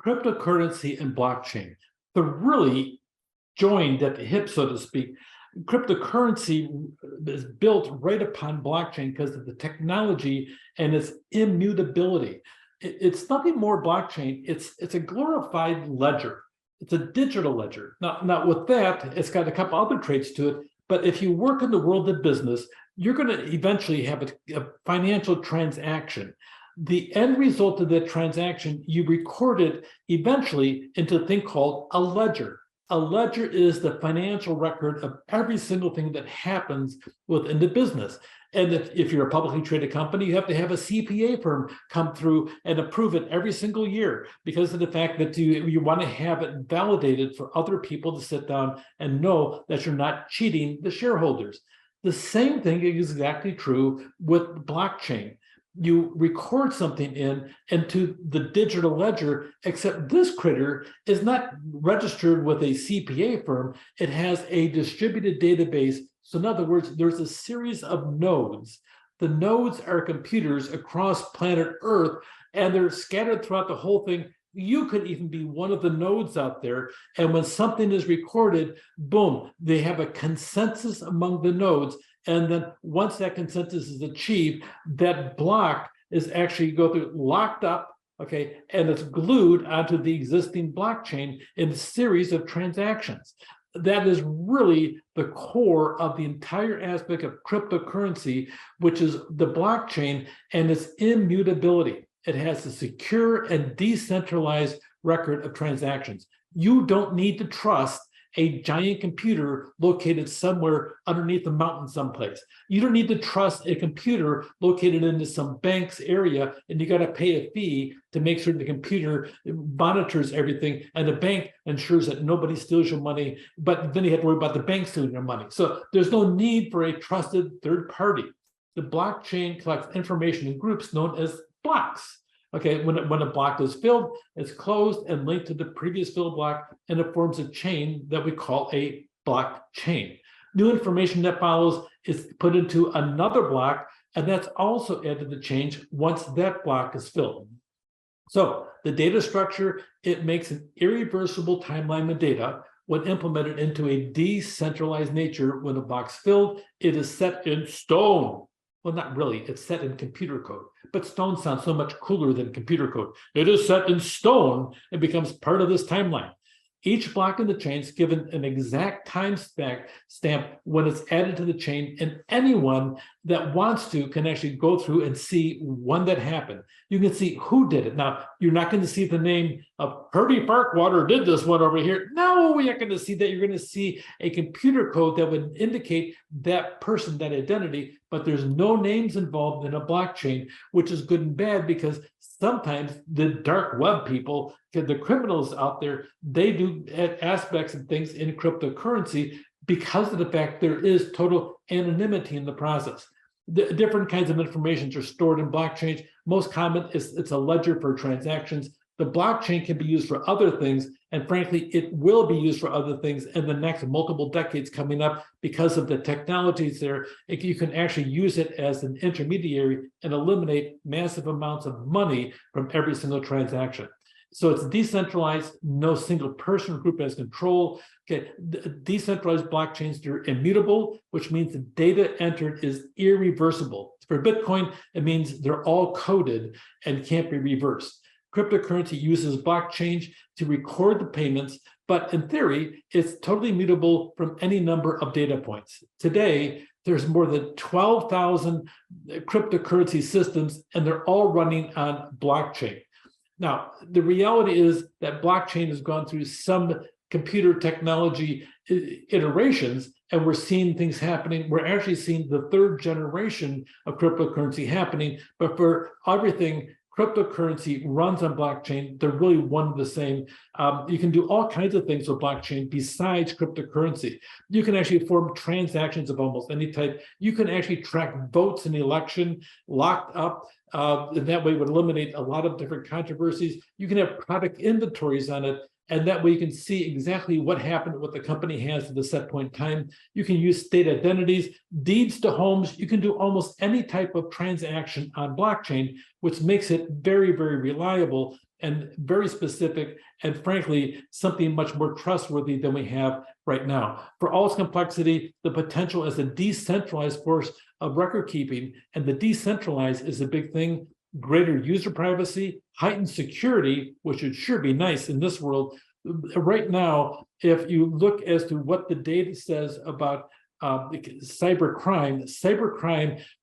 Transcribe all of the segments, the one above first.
Cryptocurrency and blockchain. They're really joined at the hip, so to speak. Cryptocurrency is built right upon blockchain because of the technology and its immutability. It's nothing more blockchain. It's a glorified ledger. It's a digital ledger. Now with that, it's got a couple other traits to it. But if you work in the world of business, you're going to eventually have a financial transaction. The end result of that transaction, you record it eventually into a thing called a ledger. A ledger is the financial record of every single thing that happens within the business. And if you're a publicly traded company, you have to have a CPA firm come through and approve it every single year because of the fact that you want to have it validated for other people to sit down and know that you're not cheating the shareholders. The same thing is exactly true with blockchain. You record something into the digital ledger, except this critter is not registered with a CPA firm. It has a distributed database. So in other words, there's a series of nodes. The nodes are computers across planet Earth, and they're scattered throughout the whole thing. You could even be one of the nodes out there. And when something is recorded, boom, they have a consensus among the nodes. And then once that consensus is achieved, that block is actually locked up, okay, and it's glued onto the existing blockchain in a series of transactions. That is really the core of the entire aspect of cryptocurrency, which is the blockchain and its immutability. It has a secure and decentralized record of transactions. You don't need to trust a giant computer located somewhere underneath the mountain someplace. You don't need to trust a computer located into some bank's area, and you got to pay a fee to make sure the computer monitors everything, and the bank ensures that nobody steals your money, but then you have to worry about the bank stealing your money. So there's no need for a trusted third party. The blockchain collects information in groups known as blocks. Okay, when a block is filled, it's closed and linked to the previous filled block, and it forms a chain that we call a blockchain. New information that follows is put into another block, and that's also added to the chain once that block is filled. So the data structure, it makes an irreversible timeline of data. When implemented into a decentralized nature, when the block's filled, it is set in stone. Well, not really, it's set in computer code, but stone sounds so much cooler than computer code. It is set in stone and becomes part of this timeline. Each block in the chain is given an exact time stamp when it's added to the chain, and anyone that wants to can actually go through and see when that happened. You can see who did it. Now, you're not going to see the name of Herbie Farquharter did this one over here. No, you're not going to see that. You're going to see a computer code that would indicate that person, that identity, but there's no names involved in a blockchain, which is good and bad because sometimes the dark web people, the criminals out there, they do aspects and things in cryptocurrency because of the fact there is total anonymity in the process. The different kinds of information are stored in blockchains. Most common is it's a ledger for transactions. The blockchain can be used for other things, and frankly, it will be used for other things in the next multiple decades coming up because of the technologies there. You can actually use it as an intermediary and eliminate massive amounts of money from every single transaction. So it's decentralized, no single person or group has control. Okay, decentralized blockchains, they're immutable, which means the data entered is irreversible. For Bitcoin, it means they're all coded and can't be reversed. Cryptocurrency uses blockchain to record the payments, but in theory, it's totally mutable from any number of data points. Today, there's more than 12,000 cryptocurrency systems, and they're all running on blockchain. Now, the reality is that blockchain has gone through some computer technology iterations, and we're seeing things happening. We're actually seeing the third generation of cryptocurrency happening, but for everything, cryptocurrency runs on blockchain. They're really one and the same. You can do all kinds of things with blockchain besides cryptocurrency. You can actually form transactions of almost any type. You can actually track votes in the election locked up. And that way would eliminate a lot of different controversies. You can have product inventories on it, and that way you can see exactly what happened, what the company has at the set point in time. You can use state identities, deeds to homes. You can do almost any type of transaction on blockchain, which makes it very, very reliable. and very specific, and frankly, something much more trustworthy than we have right now. For all its complexity, the potential as a decentralized force of record keeping, and the decentralized is a big thing, greater user privacy, heightened security, which would sure be nice in this world. Right now, if you look as to what the data says about cybercrime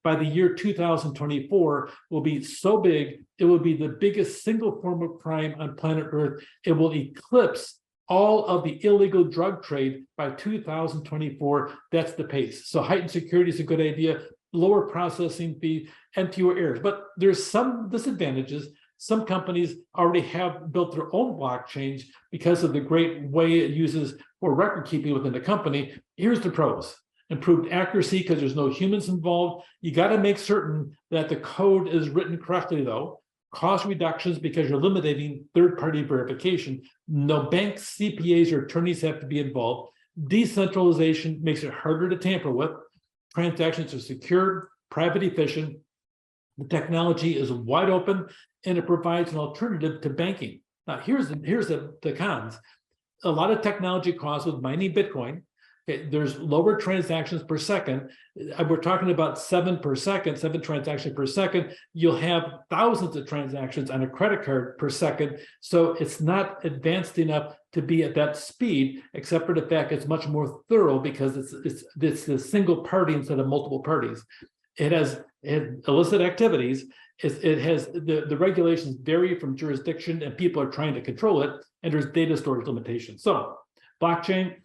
by the year 2024 will be so big, it will be the biggest single form of crime on planet Earth. It will eclipse all of the illegal drug trade by 2024. That's the pace. So heightened security is a good idea, lower processing fee, and fewer errors. But there's some disadvantages. Some companies already have built their own blockchains because of the great way it uses for record keeping within the company. Here's the pros. Improved accuracy because there's no humans involved. You got to make certain that the code is written correctly, though. Cost reductions because you're eliminating third-party verification. No banks, CPAs, or attorneys have to be involved. Decentralization makes it harder to tamper with. Transactions are secure, private, efficient. The technology is wide open, and it provides an alternative to banking. Now, here's the cons. A lot of technology costs with mining Bitcoin. Okay, there's lower transactions per second. We're talking about 7 transactions per second. You'll have thousands of transactions on a credit card per second. So it's not advanced enough to be at that speed, except for the fact it's much more thorough because it's a single party instead of multiple parties. It has illicit activities. It has the regulations vary from jurisdiction, and people are trying to control it, and there's data storage limitations. So blockchain,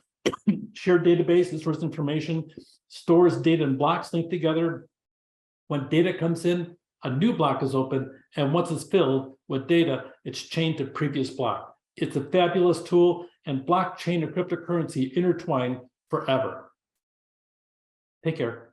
shared database, this stores information, stores data in blocks linked together. When data comes in, a new block is open, and once it's filled with data, it's chained to previous block. It's a fabulous tool, and blockchain and cryptocurrency intertwine forever. Take care.